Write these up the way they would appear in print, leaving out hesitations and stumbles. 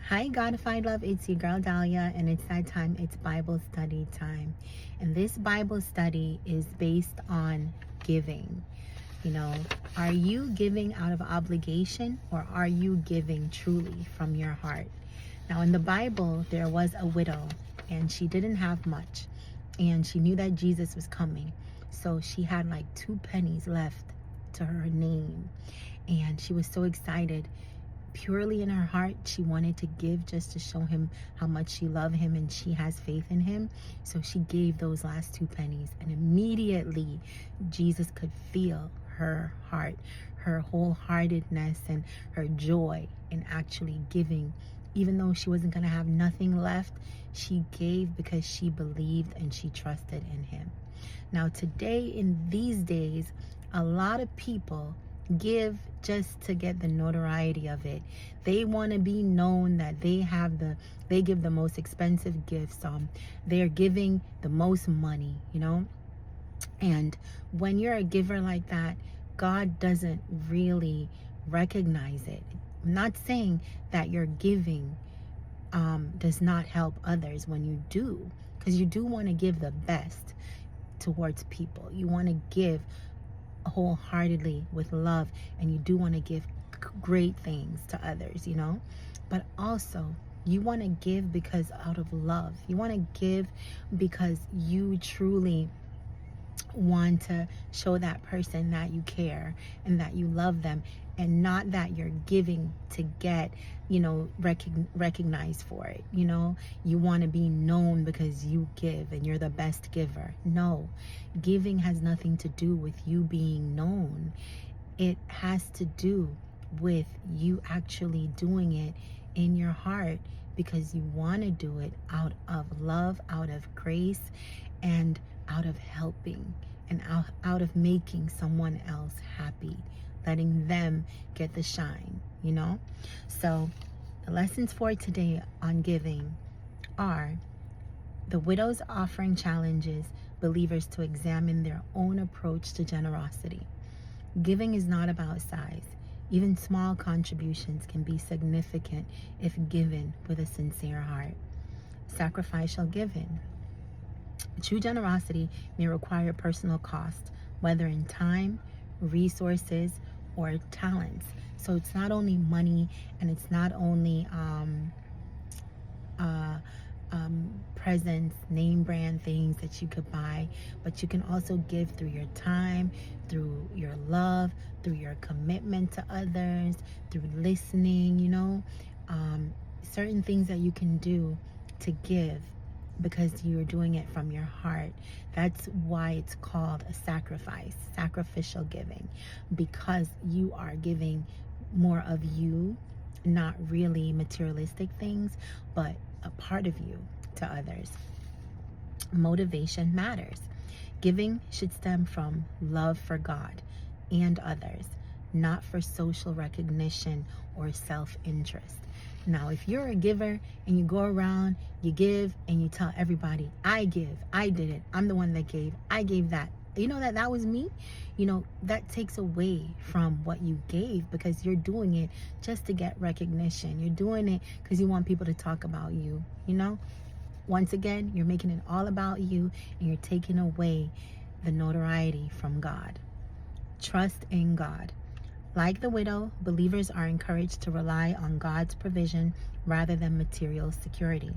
Hi, Godified Love. It's your girl Dahlia, and it's that time. It's Bible study time. And this Bible study is based on giving. You know, are you giving out of obligation, or are you giving truly from your heart? Now, in the Bible, there was a widow, and she didn't have much, and she knew that Jesus was coming. So she had like 2 pennies left to her name, and she was so excited. Purely in her heart, she wanted to give just to show him how much she loved him and she has faith in him. So she gave those last 2 pennies, and immediately Jesus could feel her heart, her wholeheartedness, and her joy in actually giving. Even though she wasn't going to have nothing left, she gave because she believed and she trusted in him. Now, today, in these days, a lot of people give just to get the notoriety of it. They want to be known that they give the most expensive gifts. They're giving the most money, And when you're a giver like that, God doesn't really recognize it. I'm not saying that your giving does not help others when you do, because you do want to give the best towards people. You want to give wholeheartedly with love, and you do want to give great things to others, but also you want to give because out of love. You want to give because you truly want to show that person that you care and that you love them, and not that you're giving to get recognized for it. You want to be known because you give and you're the best giver. No, giving has nothing to do with you being known. It has to do with you actually doing it in your heart because you want to do it out of love, out of grace, and out of helping, and out of making someone else happy, letting them get the shine, So the lessons for today on giving are: the widow's offering challenges believers to examine their own approach to generosity. Giving is not about size. Even small contributions can be significant if given with a sincere heart. Sacrificial giving. True generosity may require personal cost, whether in time, resources, or talents. So it's not only money, and it's not only presents, name brand things that you could buy, but you can also give through your time, through your love, through your commitment to others, through listening, certain things that you can do to give because you're doing it from your heart. That's why it's called a sacrifice, sacrificial giving, because you are giving more of you, not really materialistic things, but a part of you to others. Motivation matters. Giving should stem from love for God and others, not for social recognition or self-interest. Now, if you're a giver and you go around, you give, and you tell everybody, I give, I did it, I'm the one that gave, I gave that, that was me, that takes away from what you gave, because you're doing it just to get recognition. You're doing it because you want people to talk about you, Once again, you're making it all about you, and you're taking away the notoriety from God. Trust in God. Like the widow, believers are encouraged to rely on God's provision rather than material security.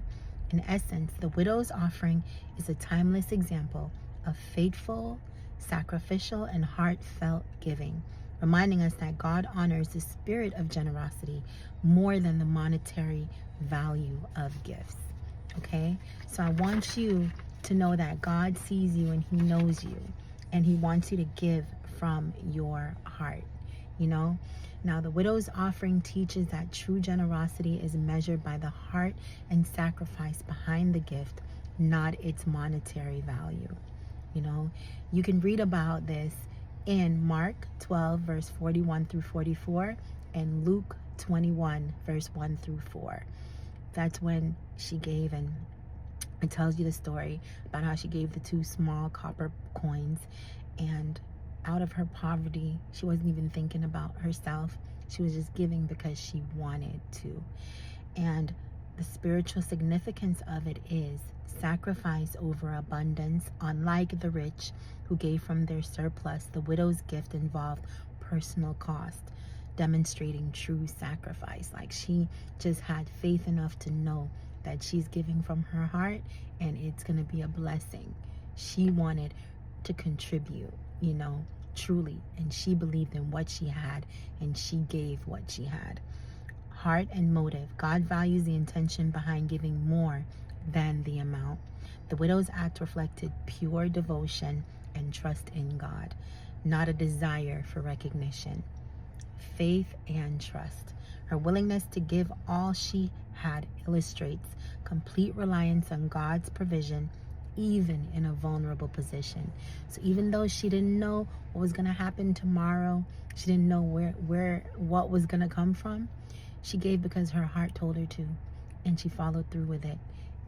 In essence, the widow's offering is a timeless example of faithful, sacrificial, and heartfelt giving, reminding us that God honors the spirit of generosity more than the monetary value of gifts. Okay? So I want you to know that God sees you and He knows you, and He wants you to give from your heart. Now, the widow's offering teaches that true generosity is measured by the heart and sacrifice behind the gift, not its monetary value. You can read about this in Mark 12, verse 41 through 44, and Luke 21, verse 1 through 4. That's when she gave, and it tells you the story about how she gave the 2 small copper coins, and out of her poverty, she wasn't even thinking about herself. She was just giving because she wanted to. And the spiritual significance of it is sacrifice over abundance. Unlike the rich who gave from their surplus, the widow's gift involved personal cost, demonstrating true sacrifice. Like, she just had faith enough to know that she's giving from her heart and it's going to be a blessing. She wanted to contribute, truly. And she believed in what she had and she gave what she had. Heart and motive. God values the intention behind giving more than the amount. The widow's act reflected pure devotion and trust in God, not a desire for recognition. Faith and trust. Her willingness to give all she had illustrates complete reliance on God's provision, even in a vulnerable position. So even though she didn't know what was going to happen tomorrow, she didn't know what was going to come from, she gave because her heart told her to, and she followed through with it,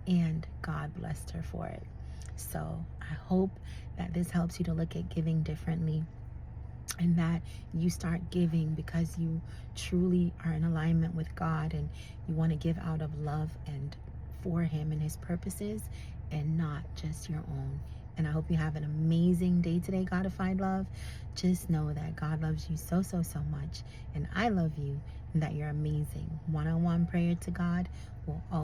and God blessed her for it. So I hope that this helps you to look at giving differently, and that you start giving because you truly are in alignment with God and you want to give out of love and for Him and His purposes, and not just your own. And I hope you have an amazing day today, Godified love. Just know that God loves you so, so, so much, and I love you, and that you're amazing. One-on-one prayer to God will always